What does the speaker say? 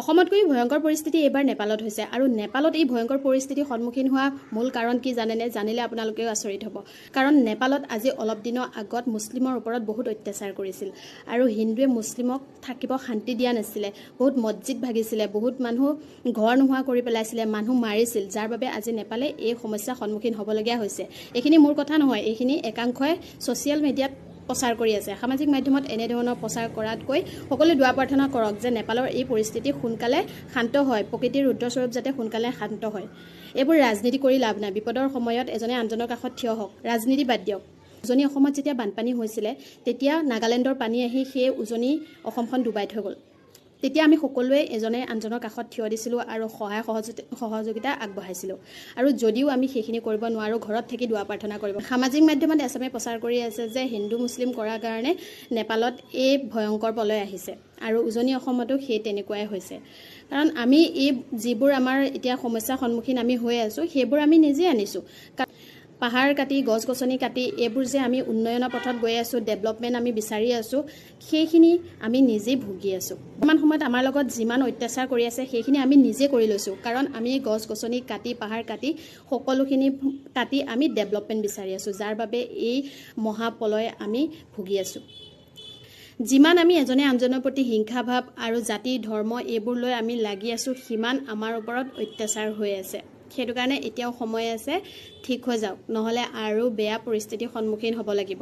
অসমতকৈ ভয়ংকৰ পৰিস্থিতি এবাৰ নেপালত হৈছে আৰু নেপালত এই ভয়ংকৰ পৰিস্থিতিৰ সন্মুখীন হোৱা মূল কাৰণ কি জানেনে? জানিলে আপোনালোকেও আচৰিত হ'ব। কাৰণ নেপালত আজি অলপ দিনৰ আগত মুছলিমৰ ওপৰত বহুত অত্যাচাৰ কৰিছিল আৰু হিন্দুৱে মুছলিমক থাকিব শান্তি দিয়া নাছিলে। বহুত মছজিদ ভাগিছিলে, বহুত মানুহ ঘৰ নোহোৱা কৰি পেলাইছিলে, মানুহ মাৰিছিল, যাৰ বাবে আজি নেপালে এই সমস্যাৰ সন্মুখীন হ'বলগীয়া হৈছে। এইখিনি মোৰ কথা নহয়, এইখিনি একাংশই ছ'চিয়েল মিডিয়াত প্ৰচাৰ কৰি আছে। সামাজিক মাধ্যমত এনেধৰণৰ প্ৰচাৰ কৰাতকৈ সকলোৱে দোৱা প্ৰাৰ্থনা কৰক যে নেপালৰ এই পৰিস্থিতি সোনকালে শান্ত হয়, প্ৰকৃতিৰ ৰুদ্ৰস্বৰূপ যাতে সোনকালে শান্ত হয়। এইবোৰ ৰাজনীতি কৰি লাভ নাই। বিপদৰ সময়ত এজনে আনজনৰ কাষত থিয় হওক, ৰাজনীতি বাদ দিয়ক। উজনি অসমত যেতিয়া বানপানী হৈছিলে তেতিয়া নাগালেণ্ডৰ পানী আহি সেই উজনি অসমখন ডুবাই থৈ গ'ল। তেতিয়া আমি সকলোৱে এজনে আনজনৰ কাষত থিয় দিছিলোঁ আৰু সহায় সহযোগিতা আগবঢ়াইছিলোঁ। আৰু যদিও আমি সেইখিনি কৰিব নোৱাৰোঁ, ঘৰত থাকি দোৱা প্ৰাৰ্থনা কৰিব। সামাজিক মাধ্যমত এচামে প্ৰচাৰ কৰি আছে যে হিন্দু মুছলিম কৰাৰ কাৰণে নেপালত এই ভয়ংকৰ প্ৰলয় আহিছে আৰু উজনি অসমতো সেই তেনেকুৱাই হৈছে। কাৰণ আমি এই যিবোৰ আমাৰ এতিয়া সমস্যাৰ সন্মুখীন আমি হৈ আছোঁ সেইবোৰ আমি নিজে আনিছোঁ। পাহাৰ কাটি, গছ গছনি কাটি এইবোৰ যে আমি উন্নয়নৰ পথত গৈ আছোঁ, ডেভেলপমেণ্ট আমি বিচাৰি আছোঁ, সেইখিনি আমি নিজেই ভুগি আছোঁ। বৰ্তমান সময়ত আমাৰ লগত যিমান অত্যাচাৰ কৰি আছে সেইখিনি আমি নিজে কৰি লৈছোঁ। কাৰণ আমি গছ গছনি কাটি, পাহাৰ কাটি, সকলোখিনি কাটি আমি ডেভেলপমেণ্ট বিচাৰি আছোঁ, যাৰ বাবে এই মহাপ্ৰলয় আমি ভুগি আছোঁ। যিমান আমি এজনে আনজনৰ প্ৰতি হিংসাভাৱ আৰু জাতি ধৰ্ম এইবোৰ লৈ আমি লাগি আছোঁ, সিমান আমাৰ ওপৰত অত্যাচাৰ হৈ আছে। সেইটো কাৰণে এতিয়াও সময় আছে, ঠিক হৈ যাওক, নহ'লে আৰু বেয়া পৰিস্থিতিৰ সন্মুখীন হ'ব লাগিব।